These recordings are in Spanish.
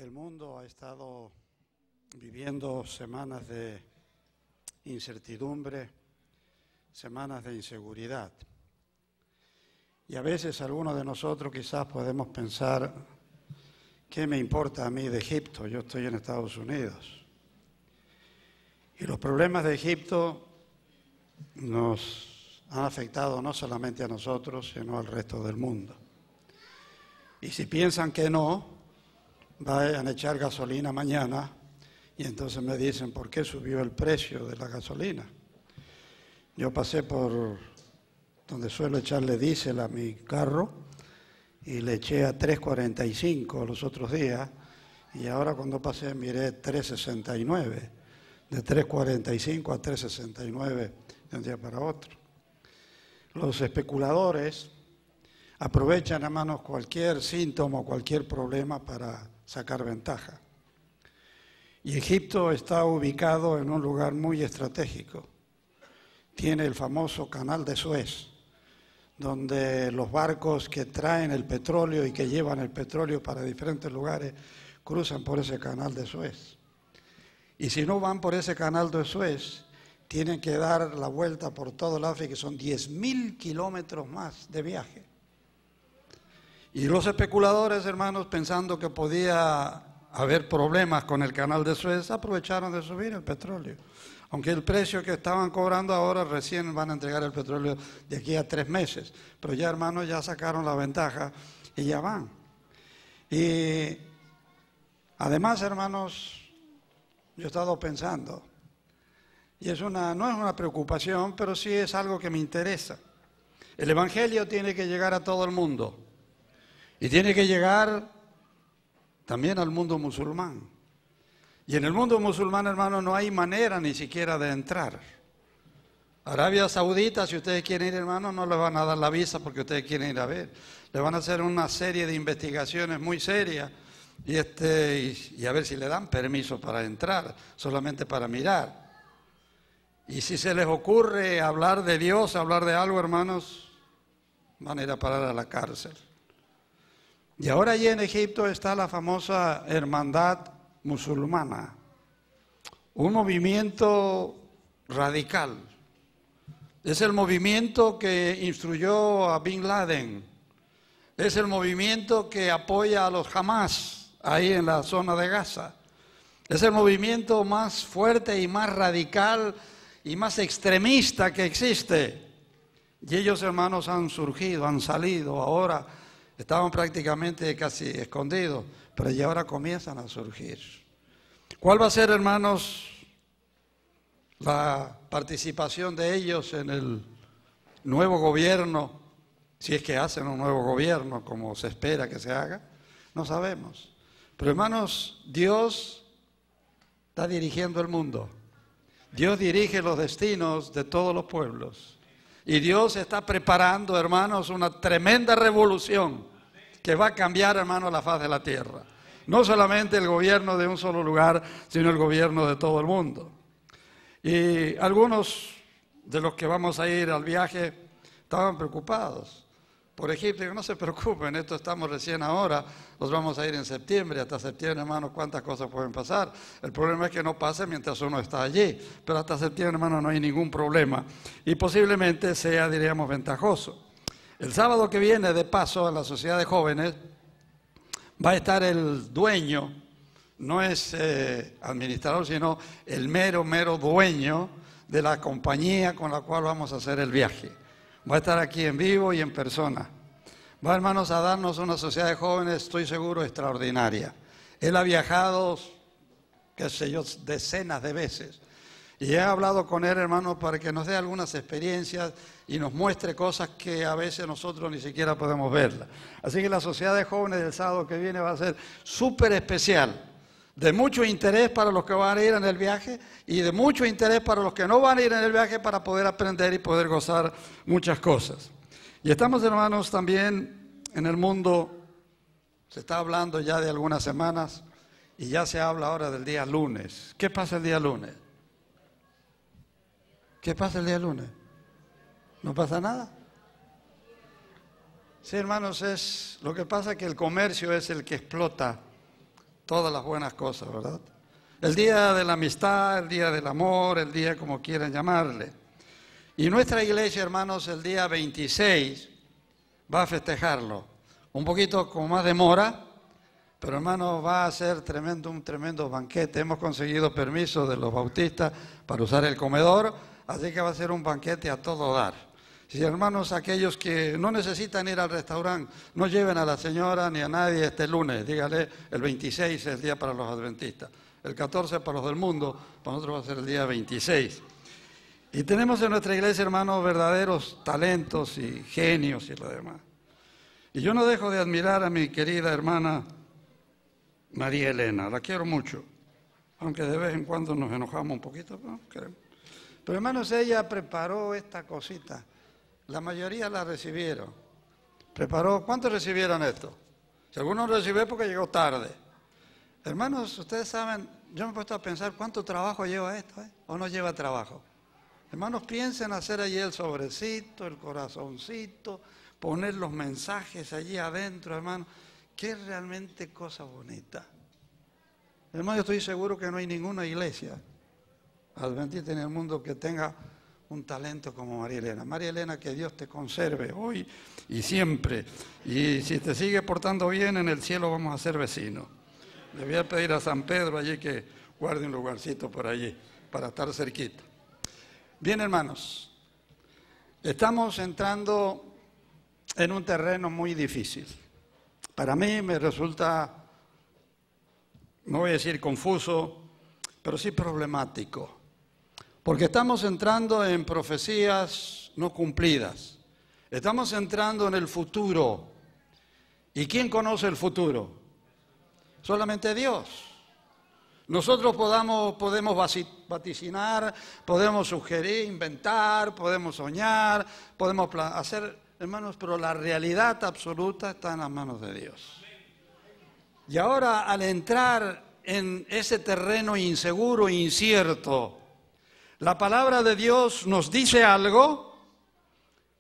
El mundo ha estado viviendo semanas de incertidumbre, semanas de inseguridad. Y a veces algunos de nosotros quizás podemos pensar, ¿qué me importa a mí de Egipto? Yo estoy en Estados Unidos. Y los problemas de Egipto nos han afectado no solamente a nosotros, sino al resto del mundo. Y si piensan que no, vayan a echar gasolina mañana y entonces me dicen, ¿por qué subió el precio de la gasolina? Yo pasé por donde suelo echarle diésel a mi carro y le eché a 3.45 los otros días y ahora cuando pasé miré 3.69, de 3.45 a 3.69 de un día para otro. Los especuladores aprovechan, hermanos, cualquier síntoma o cualquier problema para sacar ventaja. Y Egipto está ubicado en un lugar muy estratégico. Tiene el famoso Canal de Suez, donde los barcos que traen el petróleo y que llevan el petróleo para diferentes lugares cruzan por ese Canal de Suez. Y si no van por ese Canal de Suez, tienen que dar la vuelta por todo el África, que son 10.000 kilómetros más de viaje. Y los especuladores, hermanos, pensando que podía haber problemas con el Canal de Suez, aprovecharon de subir el petróleo. Aunque el precio que estaban cobrando ahora, recién van a entregar el petróleo de aquí a 3 meses. Pero ya, hermanos, ya sacaron la ventaja y ya van. Y además, hermanos, yo he estado pensando, y no es una preocupación, pero sí es algo que me interesa. El Evangelio tiene que llegar a todo el mundo. Y tiene que llegar también al mundo musulmán. Y en el mundo musulmán, hermano, no hay manera ni siquiera de entrar. Arabia Saudita, si ustedes quieren ir, hermano, no les van a dar la visa porque ustedes quieren ir a ver. Le van a hacer una serie de investigaciones muy serias y a ver si le dan permiso para entrar, solamente para mirar. Y si se les ocurre hablar de Dios, hablar de algo, hermanos, van a ir a parar a la cárcel. Y ahora allí en Egipto está la famosa hermandad musulmana, un movimiento radical. Es el movimiento que instruyó a Bin Laden, es el movimiento que apoya a los Hamas ahí en la zona de Gaza. Es el movimiento más fuerte y más radical y más extremista que existe. Y ellos, hermanos, han surgido, han salido ahora. Estaban prácticamente casi escondidos, pero ya ahora comienzan a surgir. ¿Cuál va a ser, hermanos, la participación de ellos en el nuevo gobierno? Si es que hacen un nuevo gobierno, como se espera que se haga, no sabemos. Pero, hermanos, Dios está dirigiendo el mundo. Dios dirige los destinos de todos los pueblos. Y Dios está preparando, hermanos, una tremenda revolución que va a cambiar, hermanos, la faz de la tierra. No solamente el gobierno de un solo lugar, sino el gobierno de todo el mundo. Y algunos de los que vamos a ir al viaje estaban preocupados por Egipto. Digo, no se preocupen, esto estamos recién ahora, nos vamos a ir en septiembre, hasta septiembre, hermanos, cuántas cosas pueden pasar. El problema es que no pase mientras uno está allí, pero hasta septiembre, hermanos, no hay ningún problema y posiblemente sea, diríamos, ventajoso. El sábado que viene, de paso, en la sociedad de jóvenes, va a estar el dueño, no es administrador, sino el mero dueño de la compañía con la cual vamos a hacer el viaje. Va a estar aquí en vivo y en persona. Va, hermanos, a darnos una sociedad de jóvenes, estoy seguro, extraordinaria. Él ha viajado, qué sé yo, decenas de veces. Y he hablado con él, hermanos, para que nos dé algunas experiencias y nos muestre cosas que a veces nosotros ni siquiera podemos verlas. Así que la sociedad de jóvenes del sábado que viene va a ser súper especial, de mucho interés para los que van a ir en el viaje y de mucho interés para los que no van a ir en el viaje para poder aprender y poder gozar muchas cosas. Y estamos, hermanos, también en el mundo, se está hablando ya de algunas semanas y ya se habla ahora del día lunes. ¿Qué pasa el día lunes? ¿Qué pasa el día lunes? ¿No pasa nada? Sí, hermanos, lo que pasa es que el comercio es el que explota todas las buenas cosas, ¿verdad? El día de la amistad, el día del amor, el día como quieran llamarle. Y nuestra iglesia, hermanos, el día 26 va a festejarlo. Un poquito con más demora, pero hermanos, va a ser un tremendo banquete. Hemos conseguido permiso de los bautistas para usar el comedor, así que va a ser un banquete a todo dar. Si hermanos, aquellos que no necesitan ir al restaurante, no lleven a la señora ni a nadie este lunes. Dígale, el 26 es el día para los adventistas. El 14 para los del mundo, para nosotros va a ser el día 26. Y tenemos en nuestra iglesia, hermanos, verdaderos talentos y genios y lo demás. Y yo no dejo de admirar a mi querida hermana María Elena, la quiero mucho, aunque de vez en cuando nos enojamos un poquito, ¿no? Pero hermanos, ella preparó esta cosita, la mayoría la recibieron. Preparó, ¿cuántos recibieron esto? Si alguno recibió porque llegó tarde. Hermanos, ustedes saben, yo me he puesto a pensar cuánto trabajo lleva esto, o no lleva trabajo. Hermanos, piensen hacer allí el sobrecito, el corazoncito, poner los mensajes allí adentro, hermanos. Qué realmente cosa bonita. Hermano, yo estoy seguro que no hay ninguna iglesia adventista en el mundo que tenga un talento como María Elena. María Elena, que Dios te conserve hoy y siempre. Y si te sigue portando bien, en el cielo vamos a ser vecinos. Le voy a pedir a San Pedro allí que guarde un lugarcito por allí para estar cerquita. Bien, hermanos, estamos entrando en un terreno muy difícil. Para mí me resulta, no voy a decir confuso, pero sí problemático. Porque estamos entrando en profecías no cumplidas. Estamos entrando en el futuro. ¿Y quién conoce el futuro? Solamente Dios. Nosotros podemos vaticinar, podemos sugerir, inventar, podemos soñar, podemos hacer, hermanos, pero la realidad absoluta está en las manos de Dios. Y ahora, al entrar en ese terreno inseguro e incierto, la palabra de Dios nos dice algo,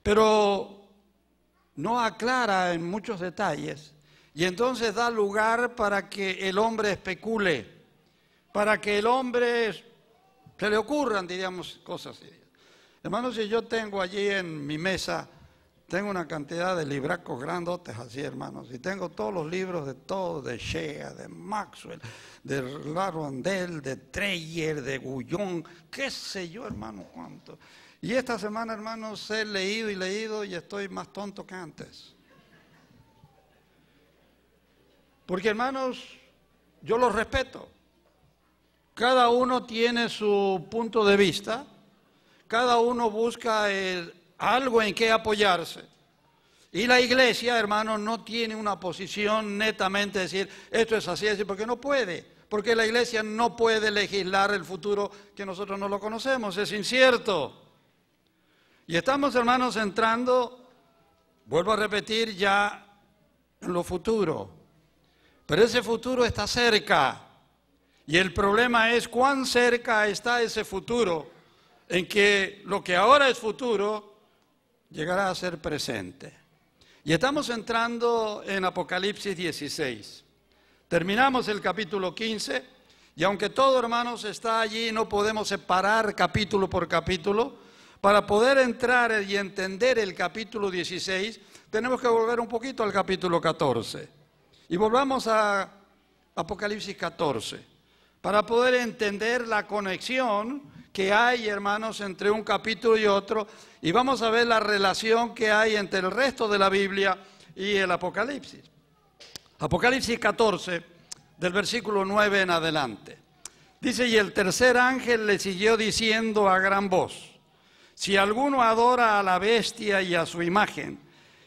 pero no aclara en muchos detalles. Y entonces da lugar para que el hombre especule, para que el hombre se le ocurran, diríamos, cosas así. Hermanos, si yo tengo allí en mi mesa, tengo una cantidad de libracos grandotes así, hermanos, y tengo todos los libros de todo, de Shea, de Maxwell, de Larondel, de Treyer, de Gullón, qué sé yo, hermano, cuánto. Y esta semana, hermanos, he leído y estoy más tonto que antes. Porque, hermanos, yo los respeto. Cada uno tiene su punto de vista, cada uno busca algo en que apoyarse. Y la iglesia, hermanos, no tiene una posición netamente de decir, esto es así, porque no puede. Porque la iglesia no puede legislar el futuro que nosotros no lo conocemos, es incierto. Y estamos, hermanos, entrando, vuelvo a repetir, ya en lo futuro. Pero ese futuro está cerca. Y el problema es cuán cerca está ese futuro en que lo que ahora es futuro llegará a ser presente. Y estamos entrando en Apocalipsis 16. Terminamos el capítulo 15 y aunque todo, hermanos, está allí, no podemos separar capítulo por capítulo. Para poder entrar y entender el capítulo 16, tenemos que volver un poquito al capítulo 14. Y volvamos a Apocalipsis 14, para poder entender la conexión que hay, hermanos, entre un capítulo y otro, y vamos a ver la relación que hay entre el resto de la Biblia y el Apocalipsis. Apocalipsis 14, del versículo 9 en adelante. Dice, y el tercer ángel le siguió diciendo a gran voz, si alguno adora a la bestia y a su imagen,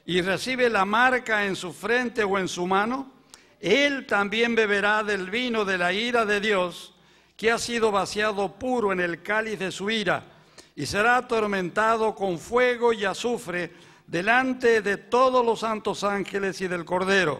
y recibe la marca en su frente o en su mano, él también beberá del vino de la ira de Dios, que ha sido vaciado puro en el cáliz de su ira, y será atormentado con fuego y azufre delante de todos los santos ángeles y del Cordero.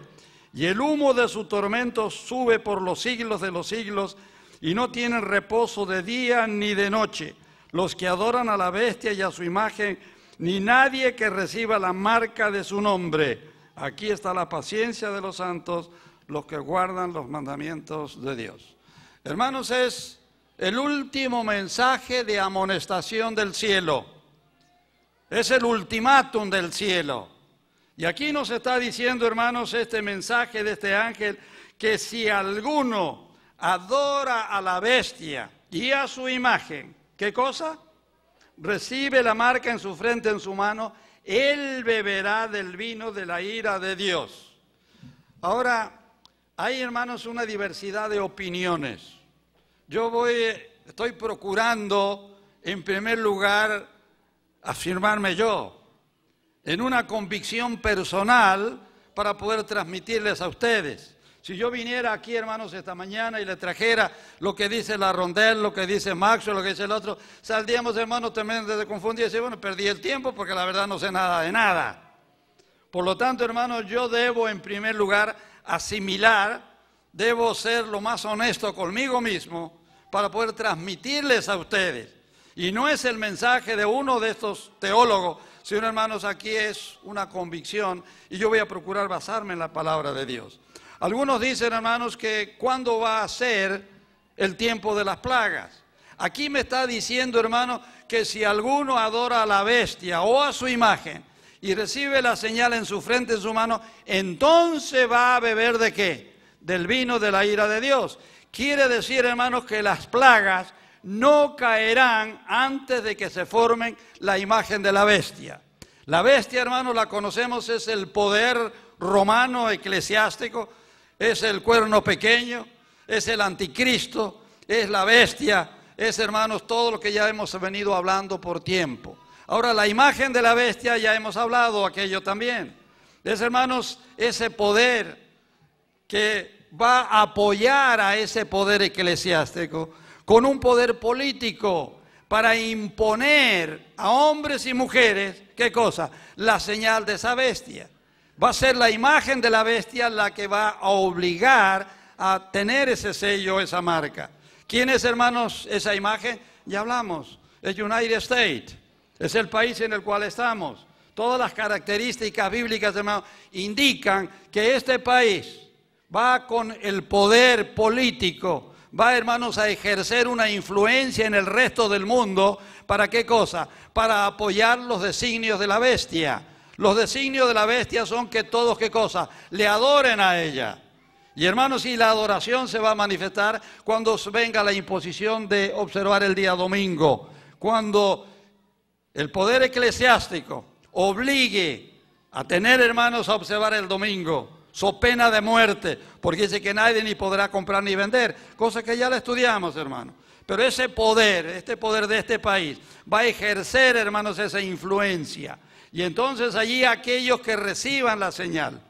Y el humo de su tormento sube por los siglos de los siglos, y no tienen reposo de día ni de noche, los que adoran a la bestia y a su imagen, ni nadie que reciba la marca de su nombre. Aquí está la paciencia de los santos, los que guardan los mandamientos de Dios. Hermanos, es el último mensaje de amonestación del cielo. Es el ultimátum del cielo. Y aquí nos está diciendo, hermanos, este mensaje de este ángel, que si alguno adora a la bestia y a su imagen, ¿qué cosa? Recibe la marca en su frente, en su mano, él beberá del vino de la ira de Dios. Ahora, hay, hermanos, una diversidad de opiniones. Estoy procurando, en primer lugar, afirmarme yo en una convicción personal para poder transmitirles a ustedes. Si yo viniera aquí, hermanos, esta mañana y le trajera lo que dice la Rondel, lo que dice Maxwell, lo que dice el otro, saldríamos, hermanos, tremendamente confundidos y decir, bueno, perdí el tiempo porque la verdad no sé nada de nada. Por lo tanto, hermanos, yo debo en primer lugar asimilar, debo ser lo más honesto conmigo mismo para poder transmitirles a ustedes. Y no es el mensaje de uno de estos teólogos, sino, hermanos, aquí es una convicción y yo voy a procurar basarme en la palabra de Dios. Algunos dicen, hermanos, que ¿cuándo va a ser el tiempo de las plagas? Aquí me está diciendo, hermanos, que si alguno adora a la bestia o a su imagen y recibe la señal en su frente, en su mano, entonces va a beber ¿de qué? Del vino de la ira de Dios. Quiere decir, hermanos, que las plagas no caerán antes de que se formen la imagen de la bestia. La bestia, hermanos, la conocemos, es el poder romano eclesiástico, es el cuerno pequeño, es el anticristo, es la bestia, es, hermanos, todo lo que ya hemos venido hablando por tiempo. Ahora, la imagen de la bestia, ya hemos hablado aquello también. Es, hermanos, ese poder que va a apoyar a ese poder eclesiástico con un poder político para imponer a hombres y mujeres, ¿qué cosa? La señal de esa bestia. Va a ser la imagen de la bestia la que va a obligar a tener ese sello, esa marca. ¿Quién es, hermanos, esa imagen? Ya hablamos, es United States, es el país en el cual estamos. Todas las características bíblicas, hermanos, indican que este país va con el poder político, va, hermanos, a ejercer una influencia en el resto del mundo. ¿Para qué cosa? Para apoyar los designios de la bestia. Los designios de la bestia son que todos, ¿qué cosa? Le adoren a ella. Y, hermanos, y la adoración se va a manifestar cuando venga la imposición de observar el día domingo. Cuando el poder eclesiástico obligue a tener, hermanos, a observar el domingo, so pena de muerte, porque dice que nadie ni podrá comprar ni vender, cosa que ya la estudiamos, hermano. Pero ese poder, este poder de este país, va a ejercer, hermanos, esa influencia. Y entonces allí aquellos que reciban la señal,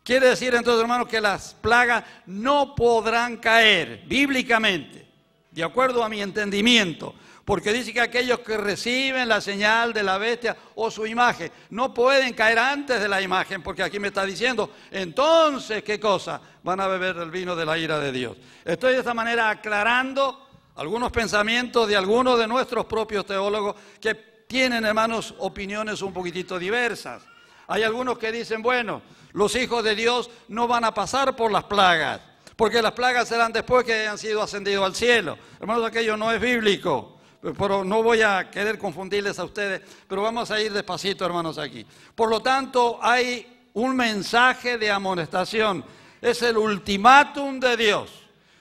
quiere decir entonces, hermanos, que las plagas no podrán caer bíblicamente, de acuerdo a mi entendimiento, porque dice que aquellos que reciben la señal de la bestia o su imagen no pueden caer antes de la imagen, porque aquí me está diciendo, entonces, ¿qué cosa? Van a beber el vino de la ira de Dios. Estoy de esta manera aclarando algunos pensamientos de algunos de nuestros propios teólogos que tienen, hermanos, opiniones un poquitito diversas. Hay algunos que dicen, bueno, los hijos de Dios no van a pasar por las plagas, porque las plagas serán después que hayan sido ascendidos al cielo. Hermanos, aquello no es bíblico. Pero no voy a querer confundirles a ustedes, pero vamos a ir despacito, hermanos, aquí. Por lo tanto, hay un mensaje de amonestación. Es el ultimátum de Dios.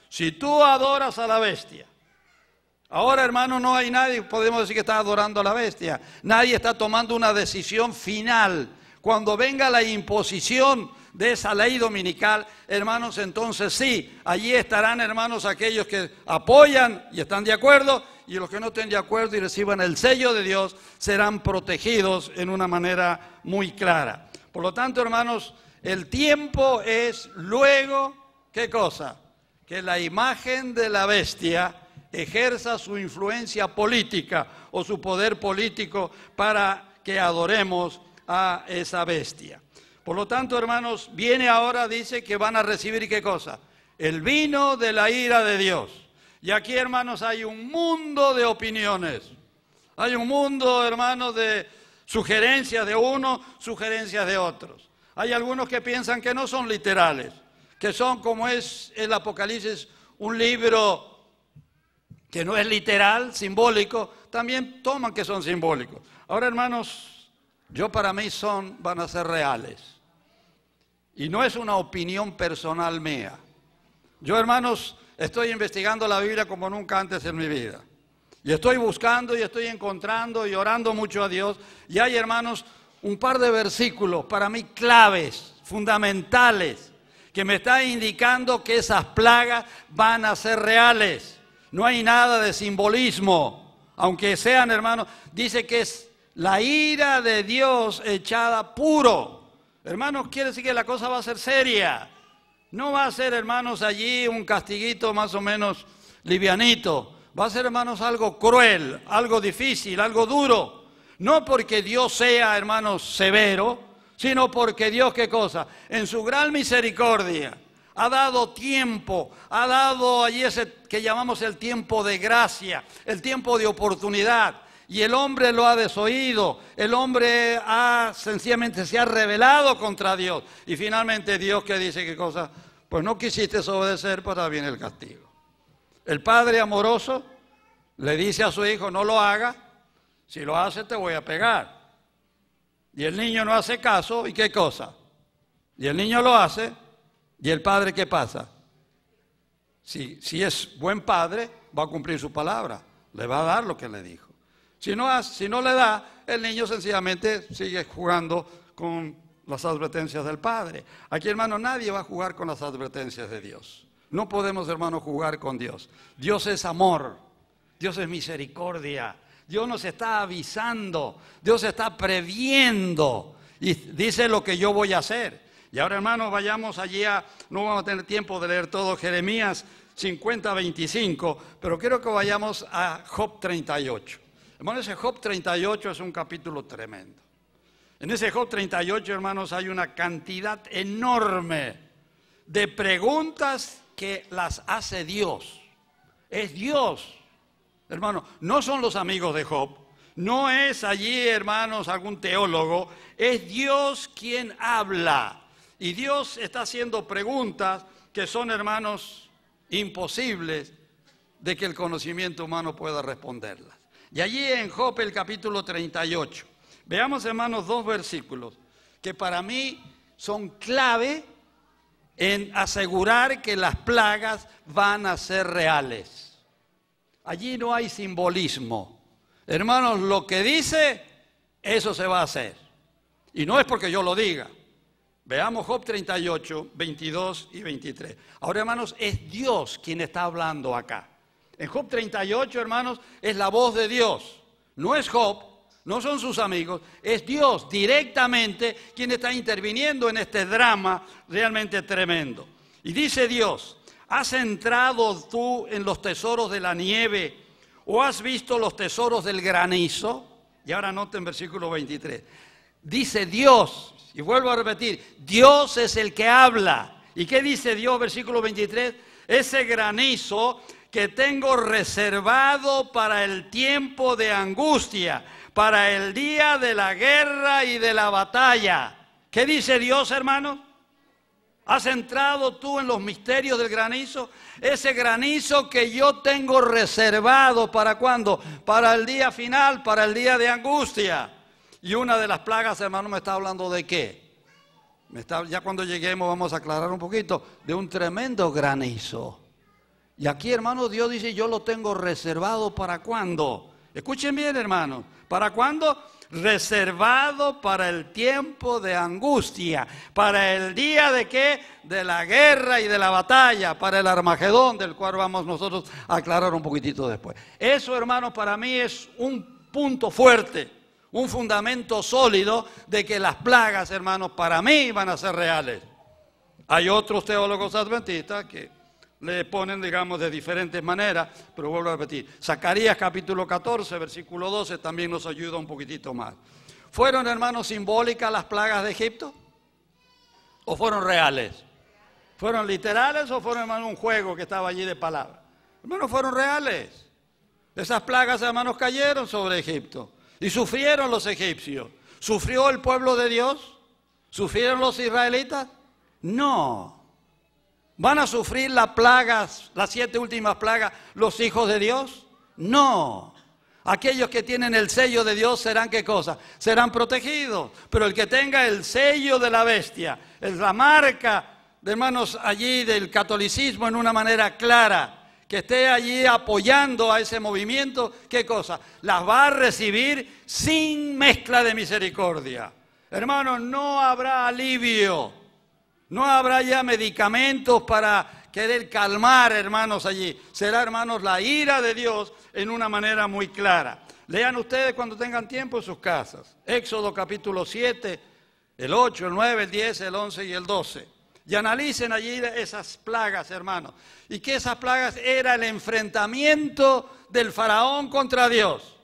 Si tú adoras a la bestia, ahora, hermano, no hay nadie, podemos decir que está adorando a la bestia. Nadie está tomando una decisión final. Cuando venga la imposición de esa ley dominical, hermanos, entonces sí, allí estarán, hermanos, aquellos que apoyan y están de acuerdo, y los que no estén de acuerdo y reciban el sello de Dios serán protegidos en una manera muy clara. Por lo tanto, hermanos, el tiempo es luego, ¿qué cosa? Que la imagen de la bestia ejerza su influencia política o su poder político para que adoremos a esa bestia. Por lo tanto, hermanos, viene ahora, dice que van a recibir, ¿qué cosa? El vino de la ira de Dios. Y aquí, hermanos, hay un mundo de opiniones. Hay un mundo, hermanos, de sugerencias de unos, sugerencias de otros. Hay algunos que piensan que no son literales, que son como es el Apocalipsis, un libro que no es literal, simbólico, también toman que son simbólicos. Ahora, hermanos, para mí van a ser reales. Y no es una opinión personal mía. Yo, hermanos, estoy investigando la Biblia como nunca antes en mi vida. Y estoy buscando y estoy encontrando y orando mucho a Dios. Y hay, hermanos, un par de versículos para mí claves, fundamentales, que me están indicando que esas plagas van a ser reales. No hay nada de simbolismo, aunque sean, hermanos, dice que es la ira de Dios echada puro. Hermanos, quiere decir que la cosa va a ser seria. No va a ser, hermanos, allí un castiguito más o menos livianito. Va a ser, hermanos, algo cruel, algo difícil, algo duro. No porque Dios sea, hermanos, severo, sino porque Dios, ¿qué cosa? En su gran misericordia ha dado tiempo, ha dado allí ese que llamamos el tiempo de gracia, el tiempo de oportunidad. Y el hombre lo ha desoído, el hombre sencillamente se ha rebelado contra Dios. Y finalmente Dios, ¿qué dice? ¿Qué cosa? Pues no quisiste obedecer, pues ahora viene el castigo. El padre amoroso le dice a su hijo, no lo haga, si lo hace te voy a pegar. Y el niño no hace caso, ¿y qué cosa? Y el niño lo hace, ¿y el padre qué pasa? Si es buen padre, va a cumplir su palabra, le va a dar lo que le dijo. Si no le da, el niño sencillamente sigue jugando con las advertencias del Padre. Aquí, hermano, nadie va a jugar con las advertencias de Dios. No podemos, hermano, jugar con Dios. Dios es amor, Dios es misericordia. Dios nos está avisando, Dios está previendo y dice lo que yo voy a hacer. Y ahora, hermano, vayamos allí no vamos a tener tiempo de leer todo Jeremías 50:25, pero quiero que vayamos a Job 38. Hermano, ese Job 38 es un capítulo tremendo. En ese Job 38, hermanos, hay una cantidad enorme de preguntas que las hace Dios. Es Dios, hermano, no son los amigos de Job, no es allí, hermanos, algún teólogo, es Dios quien habla. Y Dios está haciendo preguntas que son, hermanos, imposibles de que el conocimiento humano pueda responderlas. Y allí en Job, el capítulo 38, veamos, hermanos, dos versículos que para mí son clave en asegurar que las plagas van a ser reales. Allí no hay simbolismo. Hermanos, lo que dice, eso se va a hacer. Y no es porque yo lo diga. Veamos Job 38, 22 y 23. Ahora, hermanos, es Dios quien está hablando acá. En Job 38, hermanos, es la voz de Dios. No es Job, no son sus amigos, es Dios directamente quien está interviniendo en este drama realmente tremendo. Y dice Dios, ¿has entrado tú en los tesoros de la nieve o has visto los tesoros del granizo? Y ahora noten versículo 23. Dice Dios, y vuelvo a repetir, Dios es el que habla. ¿Y qué dice Dios, versículo 23? Ese granizo que tengo reservado para el tiempo de angustia, para el día de la guerra y de la batalla. ¿Qué dice Dios, hermano? ¿Has entrado tú en los misterios del granizo? Ese granizo que yo tengo reservado, ¿para cuándo? Para el día final, para el día de angustia. Y una de las plagas, hermano, me está hablando de ¿qué? Ya cuando lleguemos vamos a aclarar un poquito, de un tremendo granizo. Y aquí, hermano, Dios dice, yo lo tengo reservado ¿para cuándo? Escuchen bien, hermano. ¿Para cuándo? Reservado para el tiempo de angustia. ¿Para el día de qué? De la guerra y de la batalla. Para el Armagedón, del cual vamos nosotros a aclarar un poquitito después. Eso, hermano, para mí es un punto fuerte, un fundamento sólido de que las plagas, hermanos, para mí van a ser reales. Hay otros teólogos adventistas que le ponen, digamos, de diferentes maneras, pero vuelvo a repetir. Zacarías capítulo 14, versículo 12, también nos ayuda un poquitito más. ¿Fueron, hermanos, simbólicas las plagas de Egipto? ¿O fueron reales? ¿Fueron literales o fueron, hermanos, un juego que estaba allí de palabras? Hermanos, fueron reales. Esas plagas, hermanos, cayeron sobre Egipto y sufrieron los egipcios. ¿Sufrió el pueblo de Dios? ¿Sufrieron los israelitas? No. ¿Van a sufrir las plagas, las 7 últimas plagas, los hijos de Dios? No. Aquellos que tienen el sello de Dios serán, ¿qué cosa? Serán protegidos. Pero el que tenga el sello de la bestia, es la marca, de hermanos, allí del catolicismo en una manera clara, que esté allí apoyando a ese movimiento, ¿qué cosa? Las va a recibir sin mezcla de misericordia. Hermanos, no habrá alivio, no habrá ya medicamentos para querer calmar, hermanos, allí. Será, hermanos, la ira de Dios en una manera muy clara. Lean ustedes cuando tengan tiempo en sus casas. Éxodo capítulo 7, el 8, el 9, el 10, el 11 y el 12. Y analicen allí esas plagas, hermanos. Y que esas plagas era el enfrentamiento del faraón contra Dios.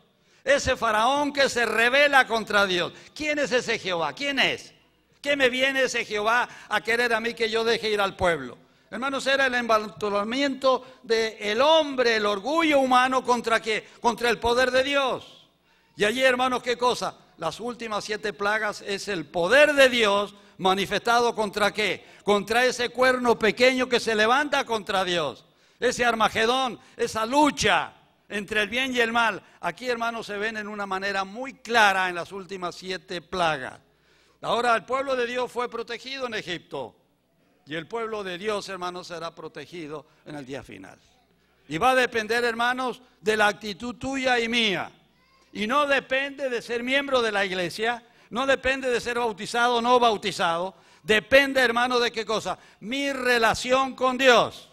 Ese faraón que se rebela contra Dios. ¿Quién es ese Jehová? ¿Quién es? ¿Qué me viene ese Jehová a querer a mí que yo deje ir al pueblo? Hermanos, era el envalentonamiento del hombre, el orgullo humano, ¿contra qué? Contra el poder de Dios. Y allí, hermanos, ¿qué cosa? Las últimas 7 plagas es el poder de Dios manifestado ¿contra qué? Contra ese cuerno pequeño que se levanta contra Dios. Ese Armagedón, esa lucha entre el bien y el mal. Aquí, hermanos, se ven en una manera muy clara en las últimas 7 plagas. Ahora, el pueblo de Dios fue protegido en Egipto. Y el pueblo de Dios, hermanos, será protegido en el día final. Y va a depender, hermanos, de la actitud tuya y mía. Y no depende de ser miembro de la iglesia, no depende de ser bautizado o no bautizado. Depende, hermano, de qué cosa. Mi relación con Dios.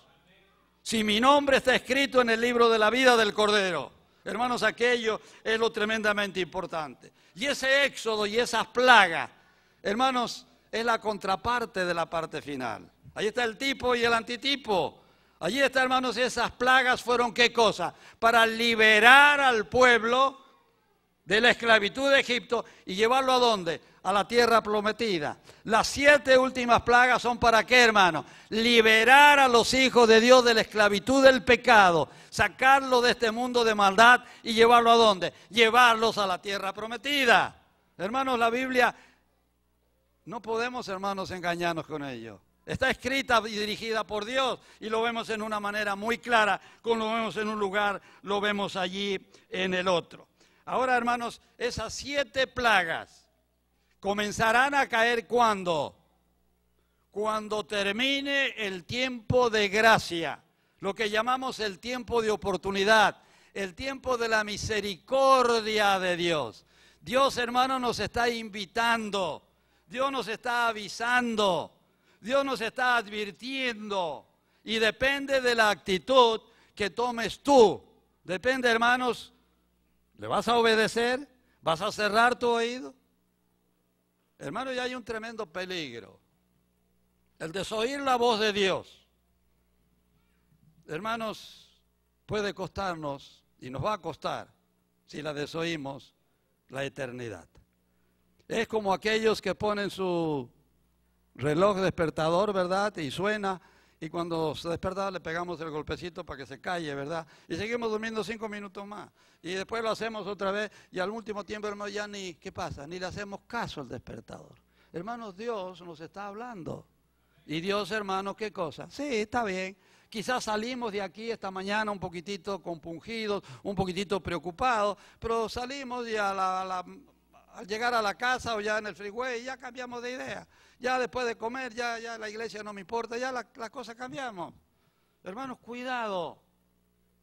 Si mi nombre está escrito en el libro de la vida del Cordero. Hermanos, aquello es lo tremendamente importante. Y ese éxodo y esas plagas, hermanos, es la contraparte de la parte final. Ahí está el tipo y el antitipo. Allí está, hermanos, esas plagas fueron ¿qué cosa? Para liberar al pueblo de la esclavitud de Egipto y llevarlo ¿a dónde? A la tierra prometida. Las 7 últimas plagas son ¿para qué, hermano? Liberar a los hijos de Dios de la esclavitud del pecado, sacarlo de este mundo de maldad y llevarlo ¿a dónde? Llevarlos a la tierra prometida. Hermanos, la Biblia, no podemos, hermanos, engañarnos con ello. Está escrita y dirigida por Dios y lo vemos en una manera muy clara, como lo vemos en un lugar, lo vemos allí en el otro. Ahora, hermanos, esas 7 plagas comenzarán a caer ¿cuándo? Cuando termine el tiempo de gracia, lo que llamamos el tiempo de oportunidad, el tiempo de la misericordia de Dios. Dios, hermanos, nos está invitando, Dios nos está avisando, Dios nos está advirtiendo y depende de la actitud que tomes tú. Depende, hermanos, ¿le vas a obedecer? ¿Vas a cerrar tu oído? Hermano, ya hay un tremendo peligro. El desoír la voz de Dios. Hermanos, puede costarnos, y nos va a costar, si la desoímos, la eternidad. Es como aquellos que ponen su reloj despertador, ¿verdad? Y suena, y cuando se despierta le pegamos el golpecito para que se calle, ¿verdad? Y seguimos durmiendo 5 minutos más. Y después lo hacemos otra vez, y al último tiempo, hermano, ya ni, ¿qué pasa? Ni le hacemos caso al despertador. Hermanos, Dios nos está hablando. Y Dios, hermano, ¿qué cosa? Sí, está bien. Quizás salimos de aquí esta mañana un poquitito compungidos, un poquitito preocupados, pero salimos y al llegar a la casa o ya en el freeway ya cambiamos de idea. Ya después de comer, ya la iglesia no me importa, ya las cosas cambiamos. Hermanos, cuidado,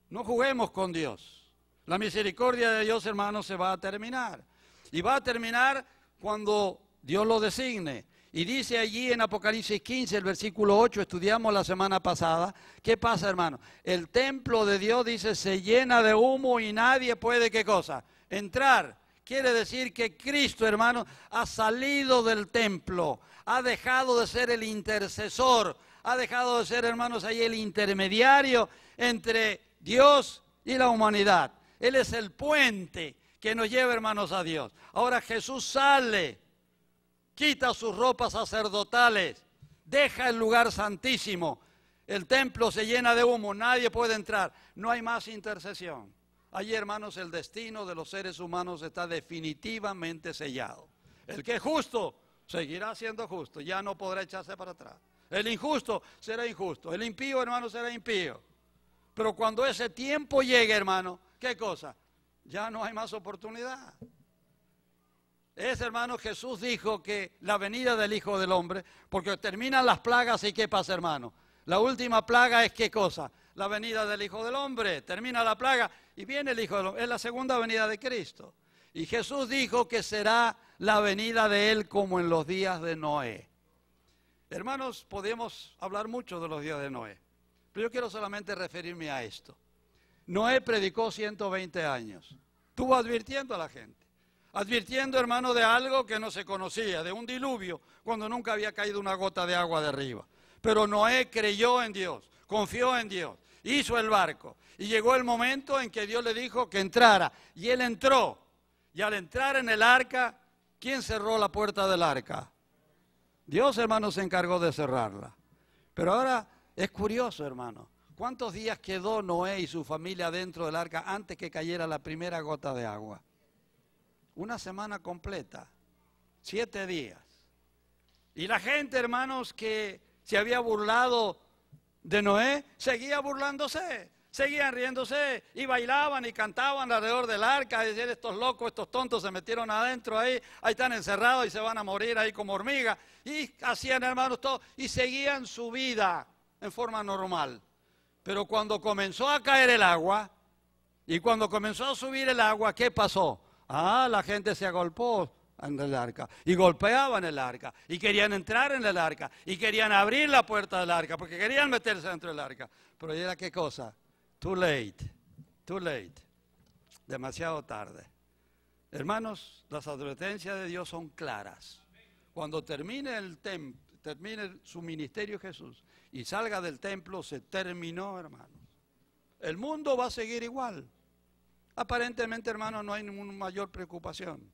no juguemos con Dios. La misericordia de Dios, hermanos, se va a terminar. Y va a terminar cuando Dios lo designe. Y dice allí en Apocalipsis 15, el versículo 8, estudiamos la semana pasada. ¿Qué pasa, hermano? El templo de Dios, dice, se llena de humo y nadie puede, ¿qué cosa? Entrar. Quiere decir que Cristo, hermano, ha salido del templo, ha dejado de ser el intercesor, ha dejado de ser, hermanos, ahí el intermediario entre Dios y la humanidad. Él es el puente que nos lleva, hermanos, a Dios. Ahora Jesús sale, quita sus ropas sacerdotales, deja el lugar santísimo, el templo se llena de humo, nadie puede entrar, no hay más intercesión. Allí, hermanos, el destino de los seres humanos está definitivamente sellado. El que es justo seguirá siendo justo, ya no podrá echarse para atrás. El injusto será injusto. El impío, hermano, será impío. Pero cuando ese tiempo llegue, hermano, ¿qué cosa? Ya no hay más oportunidad. Hermano, Jesús dijo que la venida del Hijo del Hombre, porque terminan las plagas y ¿qué pasa, hermano? La última plaga es ¿qué cosa? La venida del Hijo del Hombre. Termina la plaga y viene el Hijo del Hombre. Es la segunda venida de Cristo. Y Jesús dijo que será la venida de Él como en los días de Noé. Hermanos, podemos hablar mucho de los días de Noé, pero yo quiero solamente referirme a esto. Noé predicó 120 años. Estuvo advirtiendo a la gente. Advirtiendo, hermano, de algo que no se conocía, de un diluvio, cuando nunca había caído una gota de agua de arriba. Pero Noé creyó en Dios, confió en Dios, hizo el barco. Y llegó el momento en que Dios le dijo que entrara. Y él entró. Y al entrar en el arca, ¿quién cerró la puerta del arca? Dios, hermano, se encargó de cerrarla. Pero ahora es curioso, hermano. ¿Cuántos días quedó Noé y su familia dentro del arca antes que cayera la primera gota de agua? Una semana completa, 7 días. Y la gente, hermanos, que se había burlado de Noé, seguía burlándose, seguían riéndose y bailaban y cantaban alrededor del arca. Y decían, estos locos, estos tontos se metieron adentro ahí están encerrados y se van a morir ahí como hormigas. Y hacían, hermanos, todo y seguían su vida en forma normal. Pero cuando comenzó a caer el agua y cuando comenzó a subir el agua, ¿qué pasó? La gente se agolpó en el arca y golpeaban el arca y querían entrar en el arca y querían abrir la puerta del arca porque querían meterse dentro del arca. Pero era ¿qué cosa? Too late, demasiado tarde. Hermanos, las advertencias de Dios son claras. Cuando termine su ministerio Jesús y salga del templo, se terminó, hermanos. El mundo va a seguir igual. Aparentemente, hermanos, no hay ninguna mayor preocupación.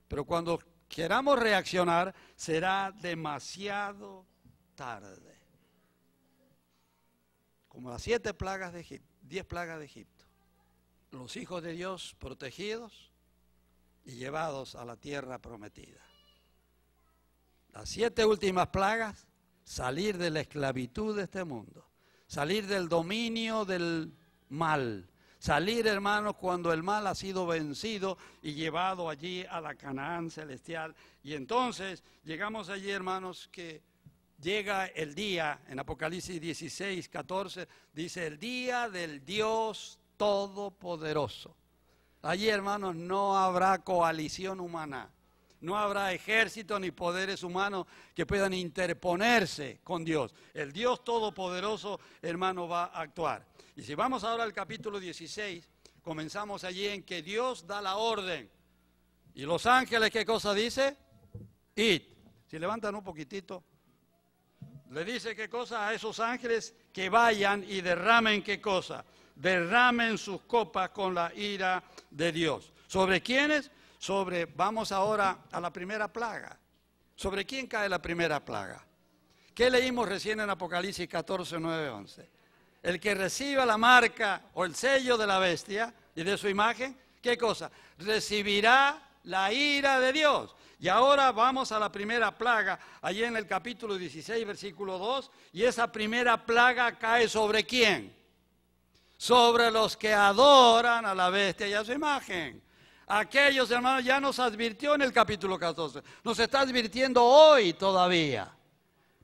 Pero cuando queramos reaccionar, será demasiado tarde. Como las 7 plagas de Egipto, 10 plagas de Egipto. Los hijos de Dios protegidos y llevados a la tierra prometida. Las 7 últimas plagas, salir de la esclavitud de este mundo. Salir del dominio del mal. Salir, hermanos, cuando el mal ha sido vencido y llevado allí a la Canaán celestial. Y entonces llegamos allí, hermanos, que llega el día, en Apocalipsis 16, 14, dice el día del Dios Todopoderoso. Allí, hermanos, no habrá coalición humana. No habrá ejército ni poderes humanos que puedan interponerse con Dios. El Dios Todopoderoso, hermano, va a actuar. Y si vamos ahora al capítulo 16, comenzamos allí en que Dios da la orden. Y los ángeles, ¿qué cosa dice? Id. Si levantan un poquitito, le dice qué cosa a esos ángeles que vayan y derramen qué cosa. Derramen sus copas con la ira de Dios. ¿Sobre quiénes? Vamos ahora a la primera plaga. ¿Sobre quién cae la primera plaga? ¿Qué leímos recién en Apocalipsis 14, 9, 11? El que reciba la marca o el sello de la bestia y de su imagen, ¿qué cosa? Recibirá la ira de Dios. Y ahora vamos a la primera plaga, allí en el capítulo 16, versículo 2, y esa primera plaga cae ¿sobre quién? Sobre los que adoran a la bestia y a su imagen. Aquellos, hermanos, ya nos advirtió en el capítulo 14, nos está advirtiendo hoy todavía.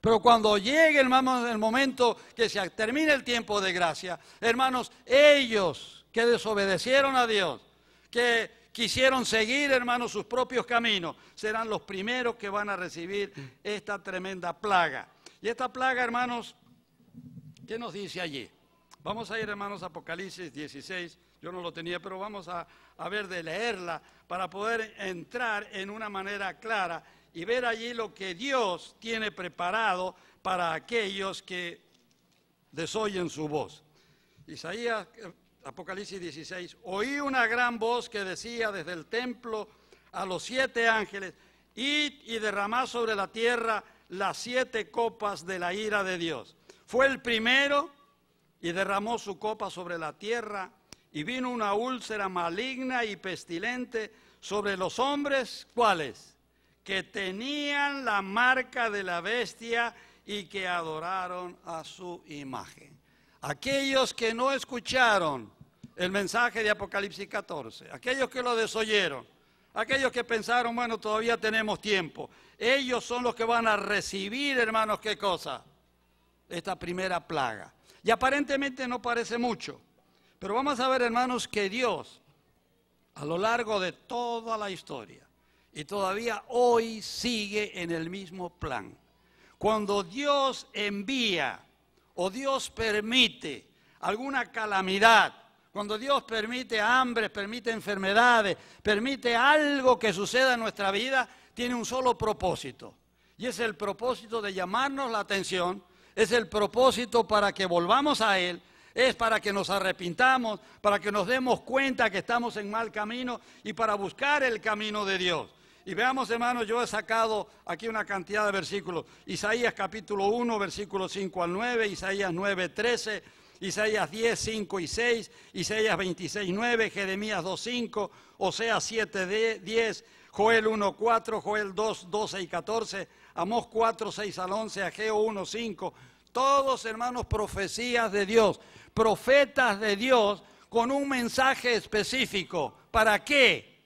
Pero cuando llegue, hermanos, el momento que se termine el tiempo de gracia, hermanos, ellos que desobedecieron a Dios, que quisieron seguir, hermanos, sus propios caminos, serán los primeros que van a recibir esta tremenda plaga. Y esta plaga, hermanos, ¿qué nos dice allí? Vamos a ir, hermanos, a Apocalipsis 16. Yo no lo tenía, pero vamos a ver de leerla para poder entrar en una manera clara y ver allí lo que Dios tiene preparado para aquellos que desoyen su voz. Isaías, Apocalipsis 16, oí una gran voz que decía desde el templo a los 7 ángeles, id y derramad sobre la tierra las 7 copas de la ira de Dios. Fue el primero y derramó su copa sobre la tierra, y vino una úlcera maligna y pestilente sobre los hombres, ¿cuáles? Que tenían la marca de la bestia y que adoraron a su imagen. Aquellos que no escucharon el mensaje de Apocalipsis 14, aquellos que lo desoyeron, aquellos que pensaron, bueno, todavía tenemos tiempo, ellos son los que van a recibir, hermanos, ¿qué cosa? Esta primera plaga. Y aparentemente no parece mucho, pero vamos a ver, hermanos, que Dios, a lo largo de toda la historia, y todavía hoy sigue en el mismo plan. Cuando Dios envía o Dios permite alguna calamidad, cuando Dios permite hambre, permite enfermedades, permite algo que suceda en nuestra vida, tiene un solo propósito. Y es el propósito de llamarnos la atención, es el propósito para que volvamos a Él, es para que nos arrepintamos, para que nos demos cuenta que estamos en mal camino y para buscar el camino de Dios. Y veamos, hermanos, yo he sacado aquí una cantidad de versículos. Isaías capítulo 1, versículos 5 al 9, Isaías 9, 13, Isaías 10, 5 y 6, Isaías 26, 9, Jeremías 2, 5, Oseas 7, 10, Joel 1, 4, Joel 2, 12 y 14, Amós 4, 6 al 11, Ageo 1, 5. Todos, hermanos, profecías de Dios, profetas de Dios con un mensaje específico. ¿Para qué?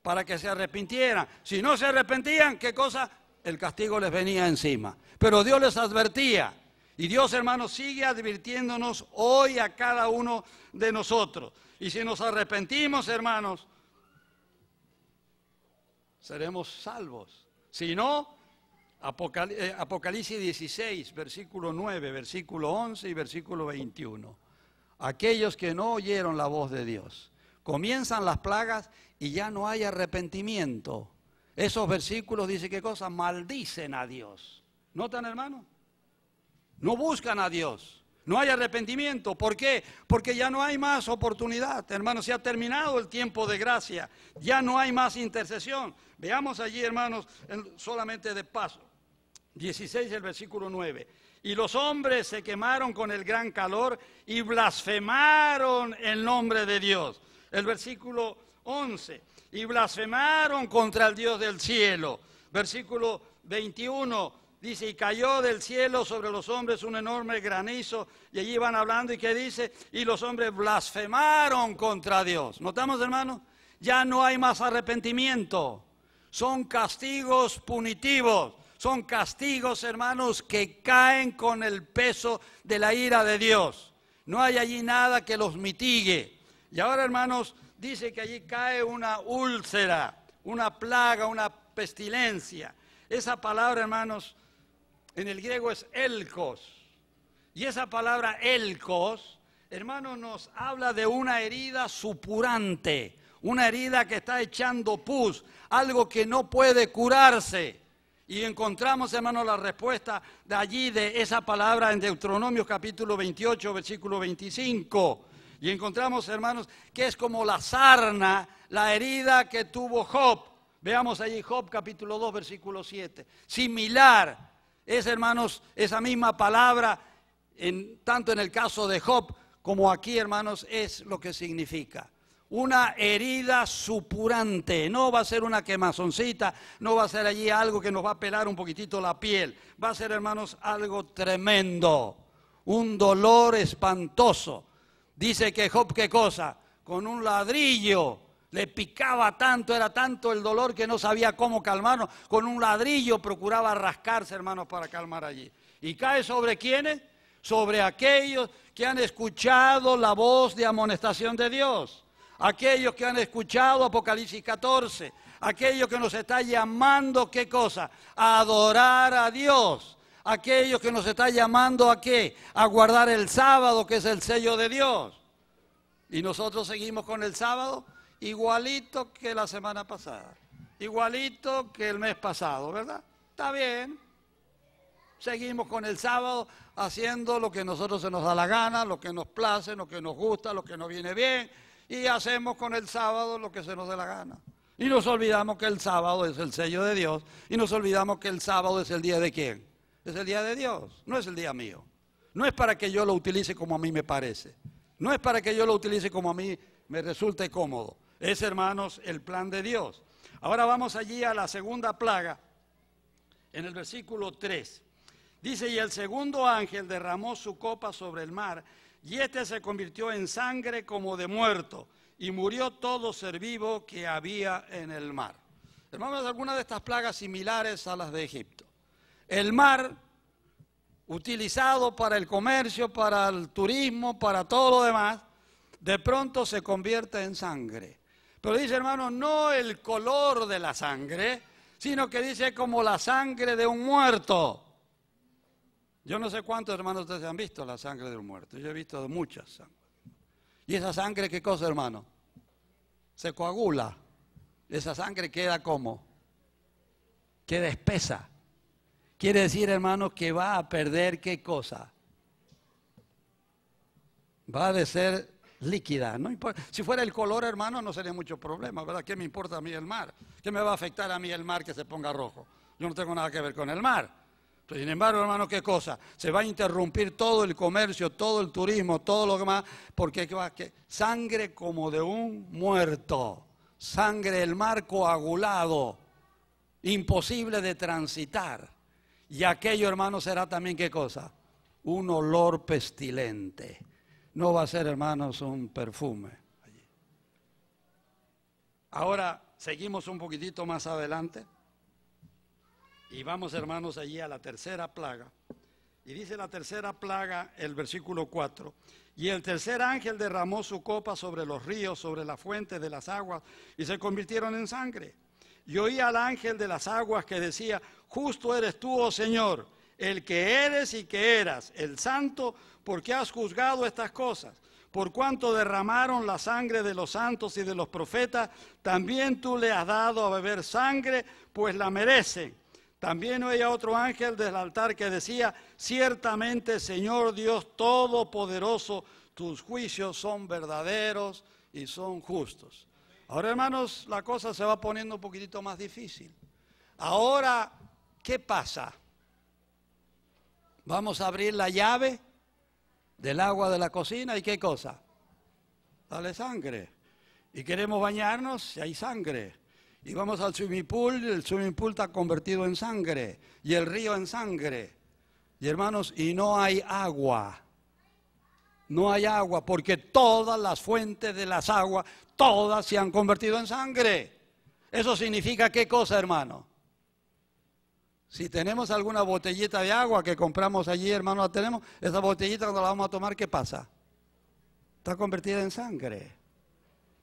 Para que se arrepintieran. Si no se arrepentían, ¿qué cosa? El castigo les venía encima. Pero Dios les advertía. Y Dios, hermanos, sigue advirtiéndonos hoy a cada uno de nosotros. Y si nos arrepentimos, hermanos, seremos salvos. Si no, Apocalipsis 16, versículo 9, versículo 11 y versículo 21. Aquellos que no oyeron la voz de Dios. Comienzan las plagas y ya no hay arrepentimiento. Esos versículos dicen qué cosa, maldicen a Dios. ¿Notan, hermano? No buscan a Dios. No hay arrepentimiento. ¿Por qué? Porque ya no hay más oportunidad. Hermanos, se ha terminado el tiempo de gracia. Ya no hay más intercesión. Veamos allí, hermanos, solamente de paso. 16, el versículo 9. Y los hombres se quemaron con el gran calor y blasfemaron el nombre de Dios. El versículo 11. Y blasfemaron contra el Dios del cielo. Versículo 21. Dice, y cayó del cielo sobre los hombres un enorme granizo, y allí van hablando, y ¿qué dice? Y los hombres blasfemaron contra Dios. ¿Notamos, hermanos? Ya no hay más arrepentimiento. Son castigos punitivos. Son castigos, hermanos, que caen con el peso de la ira de Dios. No hay allí nada que los mitigue. Y ahora, hermanos, dice que allí cae una úlcera, una plaga, una pestilencia. Esa palabra, hermanos, en el griego es elkos. Y esa palabra elkos, hermanos, nos habla de una herida supurante, una herida que está echando pus, algo que no puede curarse. Y encontramos, hermanos, la respuesta de allí, de esa palabra en Deuteronomio capítulo 28, versículo 25. Y encontramos, hermanos, que es como la sarna, la herida que tuvo Job. Veamos allí Job capítulo 2, versículo 7. Similar es, hermanos, esa misma palabra, tanto en el caso de Job como aquí, hermanos, es lo que significa. Una herida supurante, no va a ser una quemazoncita, no va a ser allí algo que nos va a pelar un poquitito la piel. Va a ser, hermanos, algo tremendo, un dolor espantoso. Dice que Job, ¿qué cosa? Con un ladrillo le picaba tanto, era tanto el dolor que no sabía cómo calmarlo. Con un ladrillo procuraba rascarse, hermanos, para calmar allí. ¿Y cae sobre quiénes? Sobre aquellos que han escuchado la voz de amonestación de Dios. Aquellos que han escuchado Apocalipsis 14. Aquellos que nos está llamando, ¿qué cosa? A adorar a Dios. Aquellos que nos está llamando ¿a qué? A guardar el sábado, que es el sello de Dios. Y nosotros seguimos con el sábado igualito que la semana pasada, igualito que el mes pasado, ¿verdad? Está bien. Seguimos con el sábado haciendo lo que a nosotros se nos da la gana, lo que nos place, lo que nos gusta, lo que nos viene bien, y hacemos con el sábado lo que se nos dé la gana. Y nos olvidamos que el sábado es el sello de Dios, y nos olvidamos que el sábado es el día de ¿quién? Es el día de Dios, no es el día mío. No es para que yo lo utilice como a mí me parece. No es para que yo lo utilice como a mí me resulte cómodo. Es, hermanos, el plan de Dios. Ahora vamos allí a la segunda plaga, en el versículo 3. Dice, y el segundo ángel derramó su copa sobre el mar, y éste se convirtió en sangre como de muerto, y murió todo ser vivo que había en el mar. Hermanos, algunas de estas plagas similares a las de Egipto. El mar, utilizado para el comercio, para el turismo, para todo lo demás, de pronto se convierte en sangre. Pero dice, hermano, no el color de la sangre, sino que dice como la sangre de un muerto. Yo no sé cuántos hermanos ustedes han visto la sangre de un muerto. Yo he visto muchas sangres. ¿Y esa sangre qué cosa, hermano? Se coagula. Esa sangre queda como, queda espesa. Quiere decir, hermanos, que va a perder ¿qué cosa? Va a ser líquida. No importa. Si fuera el color, hermano, no sería mucho problema, ¿verdad? ¿Qué me importa a mí el mar? ¿Qué me va a afectar a mí el mar que se ponga rojo? Yo no tengo nada que ver con el mar. Sin embargo, hermano, ¿qué cosa? Se va a interrumpir todo el comercio, todo el turismo, todo lo demás, porque sangre como de un muerto. Sangre del mar coagulado, imposible de transitar. Y aquello, hermano, será también, ¿qué cosa? Un olor pestilente. No va a ser, hermanos, un perfume. Ahora, seguimos un poquitito más adelante. Y vamos, hermanos, allí a la tercera plaga. Y dice la tercera plaga, el versículo 4. Y el tercer ángel derramó su copa sobre los ríos, sobre la fuente de las aguas, y se convirtieron en sangre. Y oí al ángel de las aguas que decía, justo eres tú, oh Señor, el que eres y que eras, el santo, porque has juzgado estas cosas. Por cuanto derramaron la sangre de los santos y de los profetas, también tú le has dado a beber sangre, pues la merecen. También oía otro ángel del altar que decía, ciertamente, Señor Dios Todopoderoso, tus juicios son verdaderos y son justos. Ahora, hermanos, la cosa se va poniendo un poquitito más difícil. Ahora, ¿qué pasa? Vamos a abrir la llave del agua de la cocina y ¿qué cosa? Dale sangre. Y queremos bañarnos y hay sangre. Y vamos al swimming pool, el swimming pool está convertido en sangre, y el río en sangre. Y hermanos, y no hay agua. No hay agua, porque todas las fuentes de las aguas, todas se han convertido en sangre. ¿Eso significa qué cosa, hermano? Si tenemos alguna botellita de agua que compramos allí, hermano, la tenemos, esa botellita cuando la vamos a tomar, ¿qué pasa? Está convertida en sangre.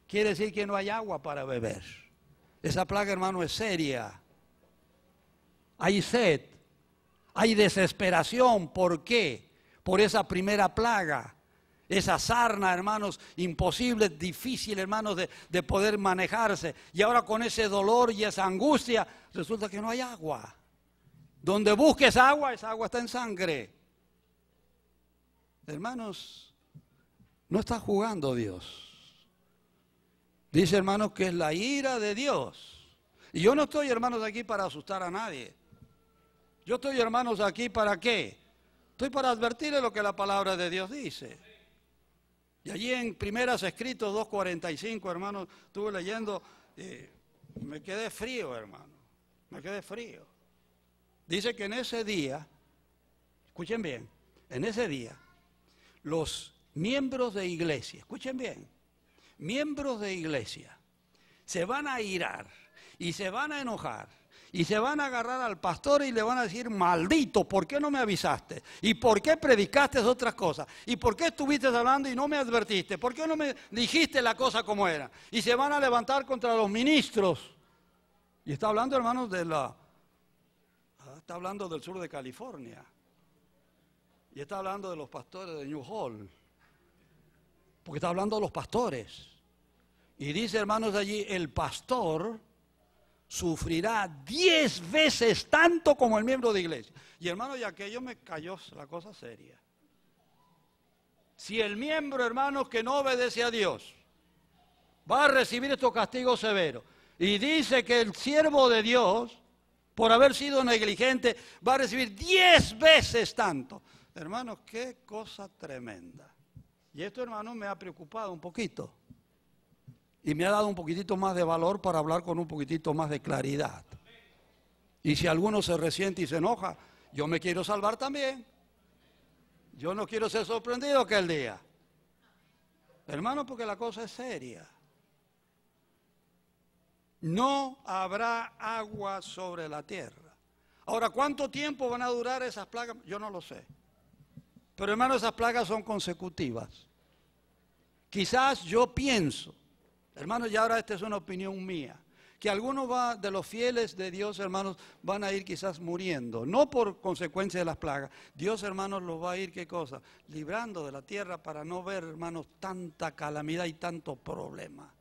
Quiere decir que no hay agua para beber. Esa plaga, hermano, es seria. Hay sed, hay desesperación. ¿Por qué? Por esa primera plaga. Esa sarna, hermanos, imposible, difícil, hermanos, de poder manejarse. Y ahora con ese dolor y esa angustia, resulta que no hay agua. Donde busques agua, esa agua está en sangre. Hermanos, no está jugando Dios. Dice, hermanos, que es la ira de Dios. Y yo no estoy, hermanos, aquí para asustar a nadie. Yo estoy, hermanos, aquí ¿para qué? Estoy para advertirle lo que la palabra de Dios dice. Y allí en Primeras Escritos 2:45, hermanos, estuve leyendo, me quedé frío, hermano. Me quedé frío. Dice que en ese día, escuchen bien, en ese día, los miembros de iglesia, escuchen bien, miembros de iglesia se van a irar y se van a enojar y se van a agarrar al pastor y le van a decir, maldito, ¿por qué no me avisaste? ¿Y por qué predicaste otras cosas? ¿Y por qué estuviste hablando y no me advertiste? ¿Por qué no me dijiste la cosa como era? Y se van a levantar contra los ministros. Y está hablando, hermanos, está hablando del sur de California. Y está hablando de los pastores de New Hall. Porque está hablando de los pastores. Y dice, hermanos, allí, el pastor sufrirá 10 veces tanto como el miembro de iglesia. Y hermano, y aquello me cayó la cosa seria. Si el miembro, hermanos, que no obedece a Dios, va a recibir estos castigos severos, y dice que el siervo de Dios, por haber sido negligente, va a recibir 10 veces tanto. Hermanos, qué cosa tremenda. Y esto, hermano, me ha preocupado un poquito. Y me ha dado un poquitito más de valor para hablar con un poquitito más de claridad. Y si alguno se resiente y se enoja, Yo me quiero salvar también. Yo no quiero ser sorprendido aquel día. Hermano, porque la cosa es seria. No habrá agua sobre la tierra. Ahora, ¿cuánto tiempo van a durar esas plagas? Yo no lo sé. Pero hermano, esas plagas son consecutivas. Quizás yo pienso, hermanos, y ahora esta es una opinión mía, que algunos de los fieles de Dios, hermanos, van a ir quizás muriendo, no por consecuencia de las plagas. Dios, hermanos, los va a ir, ¿qué cosa? Librando de la tierra para no ver, hermanos, tanta calamidad y tanto problema.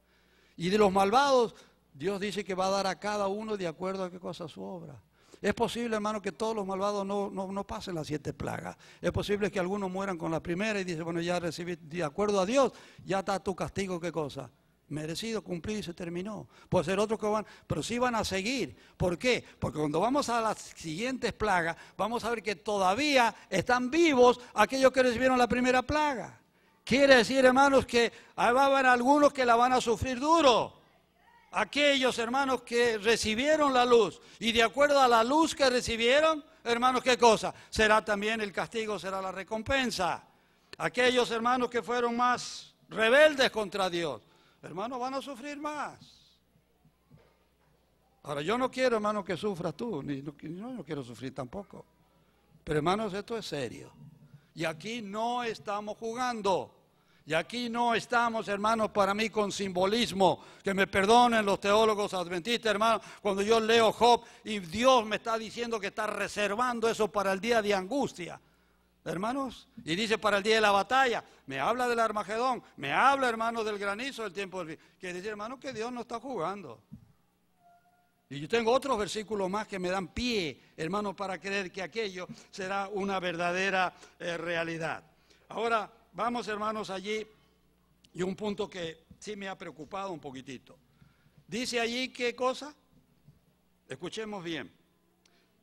Y de los malvados, Dios dice que va a dar a cada uno de acuerdo a qué cosa su obra. Es posible, hermano, que todos los malvados no pasen las 7 plagas. Es posible que algunos mueran con la primera y dicen, bueno, ya recibí, de acuerdo a Dios, ya está tu castigo, ¿qué cosa? Merecido, cumplido y se terminó. Puede ser otros que van, pero sí van a seguir. ¿Por qué? Porque cuando vamos a las siguientes plagas, vamos a ver que todavía están vivos aquellos que recibieron la primera plaga. Quiere decir, hermanos, que va a haber algunos que la van a sufrir duro. Aquellos hermanos que recibieron la luz y de acuerdo a la luz que recibieron, hermanos, ¿qué cosa? Será también el castigo, será la recompensa. Aquellos hermanos que fueron más rebeldes contra Dios, hermanos, van a sufrir más. Ahora, yo no quiero, hermano, que sufras tú, yo no quiero sufrir tampoco. Pero, hermanos, esto es serio. Y aquí no estamos jugando. Y aquí no estamos, hermanos, para mí con simbolismo. Que me perdonen los teólogos adventistas, hermanos, cuando yo leo Job y Dios me está diciendo que está reservando eso para el día de angustia. Hermanos, y dice para el día de la batalla, me habla del Armagedón, me habla, hermano, del granizo del tiempo del fin. Quiere decir, hermano, que Dios no está jugando. Y yo tengo otros versículos más que me dan pie, hermano, para creer que aquello será una verdadera realidad. Ahora, vamos, hermanos, allí, y un punto que sí me ha preocupado un poquitito. Dice allí, ¿qué cosa? Escuchemos bien.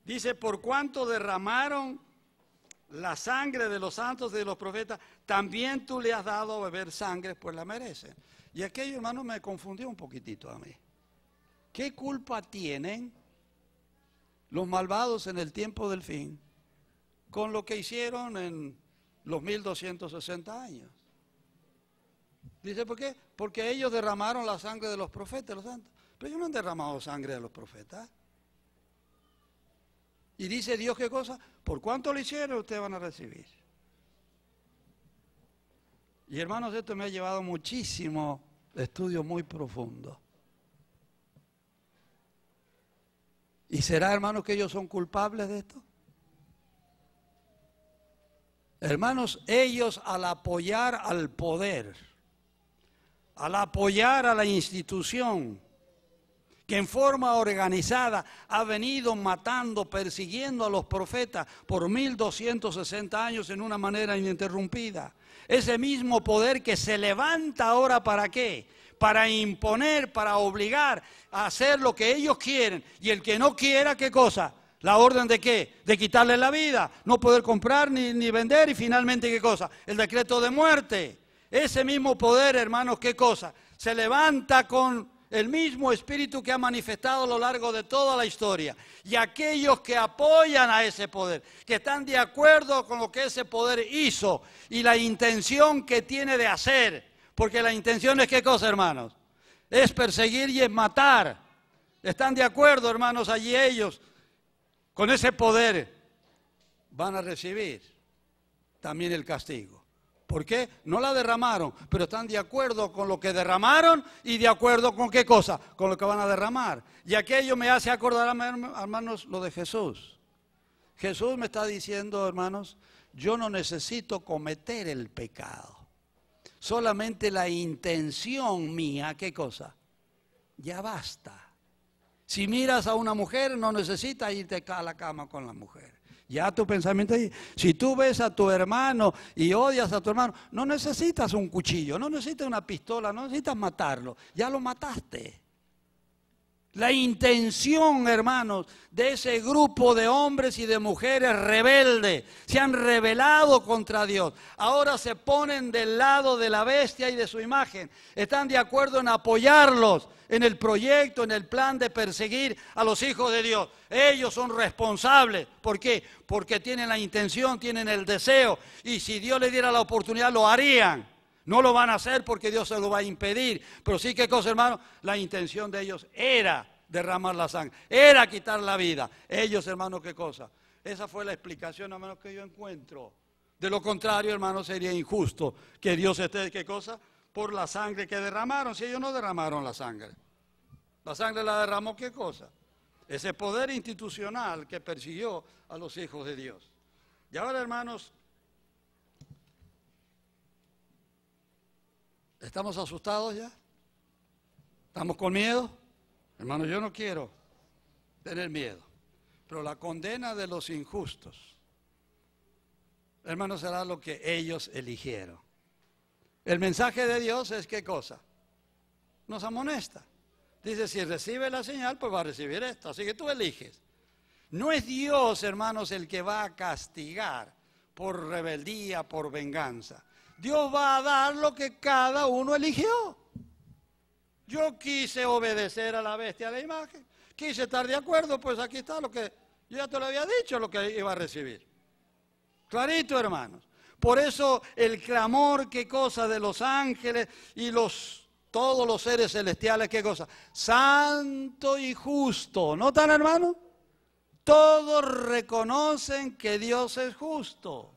Dice, por cuanto derramaron la sangre de los santos y de los profetas, también tú le has dado a beber sangre, pues la merecen. Y aquello, hermano, me confundió un poquitito a mí. ¿Qué culpa tienen los malvados en el tiempo del fin con lo que hicieron en los 1260 años? Dice, ¿por qué? Porque ellos derramaron la sangre de los profetas, los santos. Pero ellos no han derramado sangre de los profetas. Y dice Dios, ¿qué cosa? Por cuánto lo hicieron, ustedes van a recibir. Y hermanos, esto me ha llevado muchísimo estudio muy profundo. ¿Y será, hermanos, que ellos son culpables de esto? Hermanos, ellos al apoyar al poder, al apoyar a la institución, que en forma organizada ha venido matando, persiguiendo a los profetas por 1260 años en una manera ininterrumpida. Ese mismo poder que se levanta ahora, ¿para qué? Para imponer, para obligar a hacer lo que ellos quieren. Y el que no quiera, ¿qué cosa? ¿La orden de qué? De quitarle la vida, no poder comprar ni vender y finalmente, ¿qué cosa? El decreto de muerte. Ese mismo poder, hermanos, ¿qué cosa? Se levanta con el mismo espíritu que ha manifestado a lo largo de toda la historia. Y aquellos que apoyan a ese poder, que están de acuerdo con lo que ese poder hizo y la intención que tiene de hacer, porque la intención es ¿qué cosa, hermanos? Es perseguir y es matar. Están de acuerdo, hermanos, allí ellos, con ese poder, van a recibir también el castigo. ¿Por qué? No la derramaron, pero están de acuerdo con lo que derramaron y de acuerdo con qué cosa, con lo que van a derramar. Y aquello me hace acordar, hermanos, lo de Jesús. Jesús me está diciendo, hermanos, yo no necesito cometer el pecado. Solamente la intención mía, ¿qué cosa? Ya basta. Si miras a una mujer, no necesitas irte a la cama con la mujer. Ya tu pensamiento ahí. Si tú ves a tu hermano y odias a tu hermano, no necesitas un cuchillo, no necesitas una pistola, no necesitas matarlo. Ya lo mataste. La intención, hermanos, de ese grupo de hombres y de mujeres rebeldes, se han rebelado contra Dios. Ahora se ponen del lado de la bestia y de su imagen. Están de acuerdo en apoyarlos en el proyecto, en el plan de perseguir a los hijos de Dios. Ellos son responsables. ¿Por qué? Porque tienen la intención, tienen el deseo. Y si Dios les diera la oportunidad, lo harían. No lo van a hacer porque Dios se lo va a impedir. Pero sí, ¿qué cosa, hermano? La intención de ellos era derramar la sangre, era quitar la vida. Ellos, hermano, ¿qué cosa? Esa fue la explicación, hermano, que yo encuentro. De lo contrario, hermano, sería injusto que Dios esté, ¿qué cosa? Por la sangre que derramaron. Si ellos no derramaron la sangre la derramó, ¿qué cosa? Ese poder institucional que persiguió a los hijos de Dios. Y ahora, hermanos, ¿estamos asustados ya? ¿Estamos con miedo? Hermano, yo no quiero tener miedo, pero la condena de los injustos, hermano, será lo que ellos eligieron. El mensaje de Dios es ¿qué cosa? Nos amonesta. Dice, si recibe la señal, pues va a recibir esto. Así que tú eliges. No es Dios, hermanos, el que va a castigar por rebeldía, por venganza. Dios va a dar lo que cada uno eligió. Yo quise obedecer a la bestia, a la imagen. Quise estar de acuerdo, pues aquí está lo que yo ya te lo había dicho, lo que iba a recibir. Clarito, hermanos. Por eso el clamor, ¿qué cosa? De los ángeles y todos los seres celestiales, ¿qué cosa? Santo y justo. ¿Notan, hermano? Todos reconocen que Dios es justo.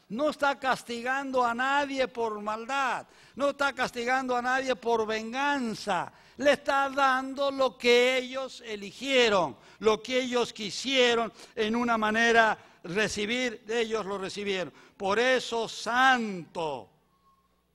No está castigando a nadie por maldad, no está castigando a nadie por venganza. Le está dando lo que ellos eligieron, lo que ellos quisieron en una manera recibir, ellos lo recibieron. Por eso santo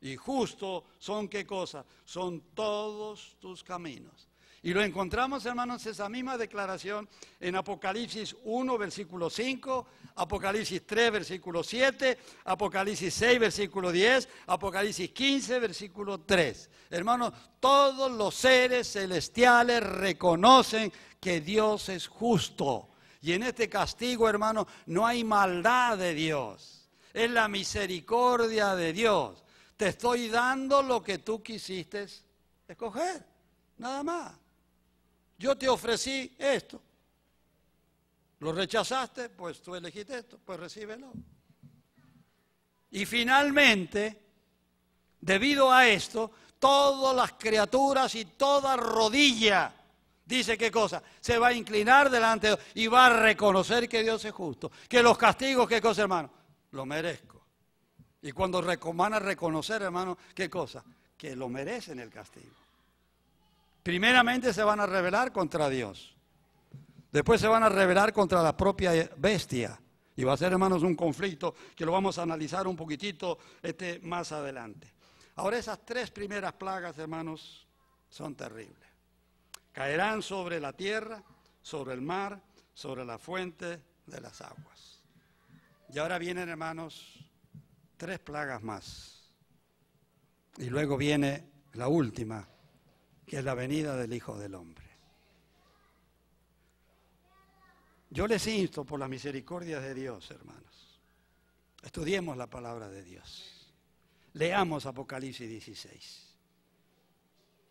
y justo son ¿qué cosa? Son todos tus caminos. Y lo encontramos, hermanos, esa misma declaración en Apocalipsis 1, versículo 5, Apocalipsis 3, versículo 7, Apocalipsis 6, versículo 10, Apocalipsis 15, versículo 3. Hermanos, todos los seres celestiales reconocen que Dios es justo. Y en este castigo, hermano, no hay maldad de Dios. Es la misericordia de Dios. Te estoy dando lo que tú quisiste escoger, nada más. Yo te ofrecí esto. Lo rechazaste, pues tú elegiste esto, pues recíbelo. Y finalmente, debido a esto, todas las criaturas y toda rodilla, dice qué cosa, se va a inclinar delante de Dios y va a reconocer que Dios es justo. Que los castigos, ¿qué cosa, hermano? Lo merezco. Y cuando van a reconocer, hermano, ¿qué cosa? Que lo merecen el castigo. Primeramente se van a rebelar contra Dios. Después se van a rebelar contra la propia bestia. Y va a ser, hermanos, un conflicto que lo vamos a analizar un poquitito más adelante. Ahora, esas tres primeras plagas, hermanos, son terribles. Caerán sobre la tierra, sobre el mar, sobre la fuente de las aguas. Y ahora vienen, hermanos, tres plagas más. Y luego viene la última, que es la venida del Hijo del Hombre. Yo les insto por la misericordia de Dios, hermanos, estudiemos la palabra de Dios. Leamos Apocalipsis 16.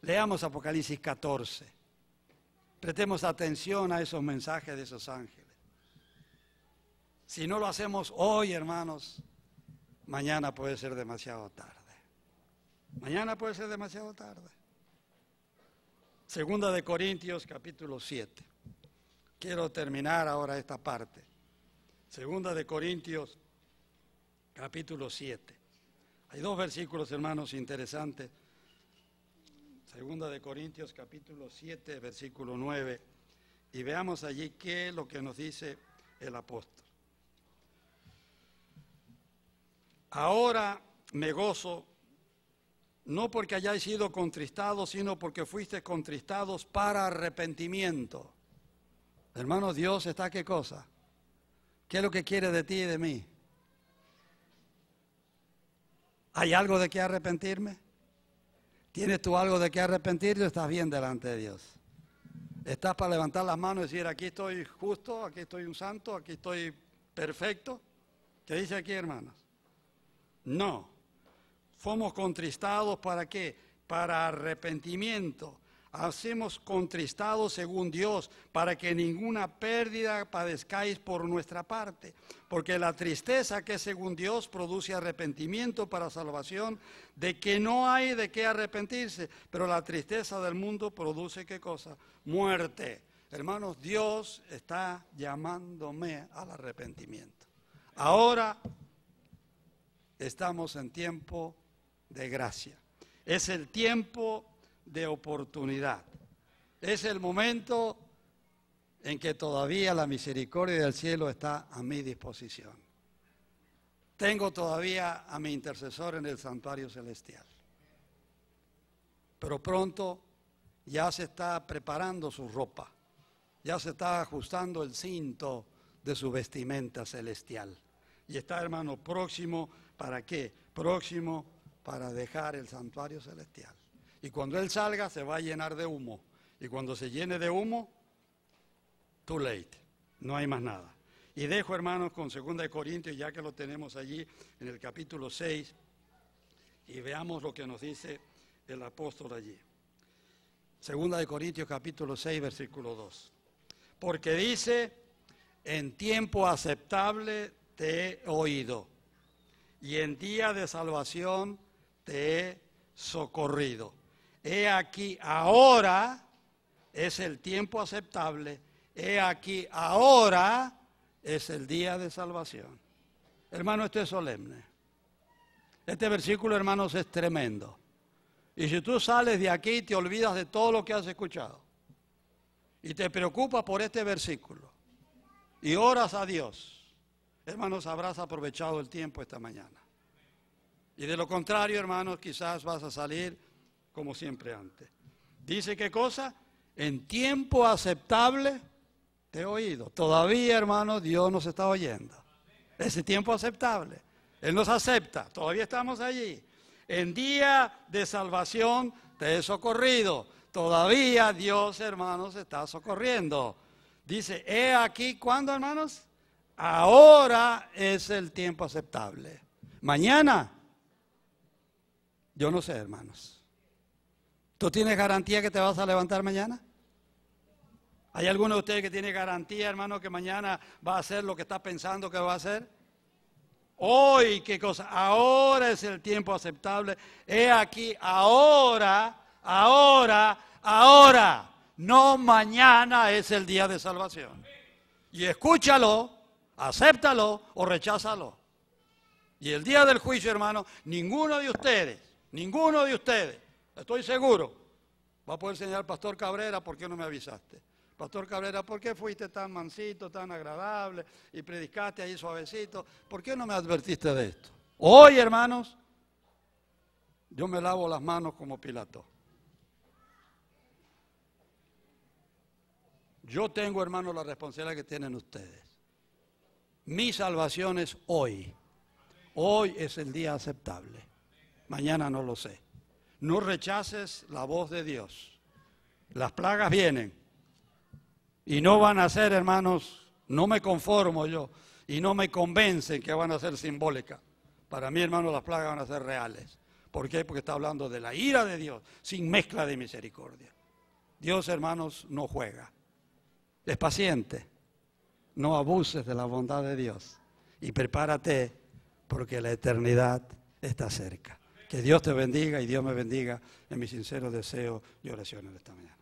Leamos Apocalipsis 14. Prestemos atención a esos mensajes de esos ángeles. Si no lo hacemos hoy, hermanos, mañana puede ser demasiado tarde. Mañana puede ser demasiado tarde. Segunda de Corintios, capítulo 7. Quiero terminar ahora esta parte. Segunda de Corintios, capítulo 7. Hay dos versículos, hermanos, interesantes. Segunda de Corintios, capítulo 7, versículo 9. Y veamos allí qué es lo que nos dice el apóstol. Ahora me gozo, no porque hayáis sido contristados, sino porque fuisteis contristados para arrepentimiento. Hermanos, Dios está, ¿qué cosa? ¿Qué es lo que quiere de ti y de mí? ¿Hay algo de qué arrepentirme? ¿Tienes tú algo de qué arrepentirte o estás bien delante de Dios? ¿Estás para levantar las manos y decir, aquí estoy justo, aquí estoy un santo, aquí estoy perfecto? ¿Qué dice aquí, hermanos? No. Fuimos contristados ¿para qué? Para arrepentimiento. Hacemos contristados según Dios, para que ninguna pérdida padezcáis por nuestra parte. Porque la tristeza que es según Dios produce arrepentimiento para salvación, de que no hay de qué arrepentirse. Pero la tristeza del mundo produce ¿qué cosa? Muerte. Hermanos, Dios está llamándome al arrepentimiento. Ahora estamos en tiempo de gracia. Es el tiempo de oportunidad. Es el momento en que todavía la misericordia del cielo está a mi disposición. Tengo todavía a mi intercesor en el santuario celestial. Pero pronto ya se está preparando su ropa, ya se está ajustando el cinto de su vestimenta celestial. Y está, hermano, próximo, ¿para qué? Próximo para dejar el santuario celestial. Y cuando Él salga se va a llenar de humo. Y cuando se llene de humo, too late, no hay más nada. Y dejo, hermanos, con 2 Corintios, ya que lo tenemos allí en el capítulo 6, y veamos lo que nos dice el apóstol allí. 2 Corintios capítulo 6, versículo 2. Porque dice, en tiempo aceptable te he oído, y en día de salvación te he socorrido. He aquí, ahora es el tiempo aceptable. He aquí, ahora es el día de salvación. Hermano, esto es solemne. Este versículo, hermanos, es tremendo. Y si tú sales de aquí y te olvidas de todo lo que has escuchado, y te preocupas por este versículo, y oras a Dios, hermanos, habrás aprovechado el tiempo esta mañana. Y de lo contrario, hermanos, quizás vas a salir como siempre antes. Dice, ¿qué cosa? En tiempo aceptable te he oído. Todavía, hermanos, Dios nos está oyendo. Ese tiempo aceptable. Él nos acepta. Todavía estamos allí. En día de salvación te he socorrido. Todavía Dios, hermanos, está socorriendo. Dice, he aquí, ¿cuándo, hermanos? Ahora es el tiempo aceptable. Mañana, yo no sé, hermanos. ¿Tú tienes garantía que te vas a levantar mañana? ¿Hay alguno de ustedes que tiene garantía, hermano, que mañana va a hacer lo que está pensando que va a hacer? Hoy, ¿qué cosa? Ahora es el tiempo aceptable. He aquí, ahora. No mañana es el día de salvación. Y escúchalo, acéptalo o recházalo. Y el día del juicio, hermano, ninguno de ustedes, estoy seguro, va a poder señalar, Pastor Cabrera, ¿por qué no me avisaste? Pastor Cabrera, ¿por qué fuiste tan mansito, tan agradable y predicaste ahí suavecito? ¿Por qué no me advertiste de esto? Hoy, hermanos, yo me lavo las manos como Pilato. Yo tengo, hermanos, la responsabilidad que tienen ustedes. Mi salvación es hoy. Hoy es el día aceptable. Mañana no lo sé. No rechaces la voz de Dios. Las plagas vienen. Y no van a ser, hermanos, no me conformo yo. Y no me convencen que van a ser simbólicas. Para mí, hermanos, las plagas van a ser reales. ¿Por qué? Porque está hablando de la ira de Dios, sin mezcla de misericordia. Dios, hermanos, no juega. Es paciente. No abuses de la bondad de Dios. Y prepárate, porque la eternidad está cerca. Que Dios te bendiga y Dios me bendiga en mi sincero deseo y oración en esta mañana.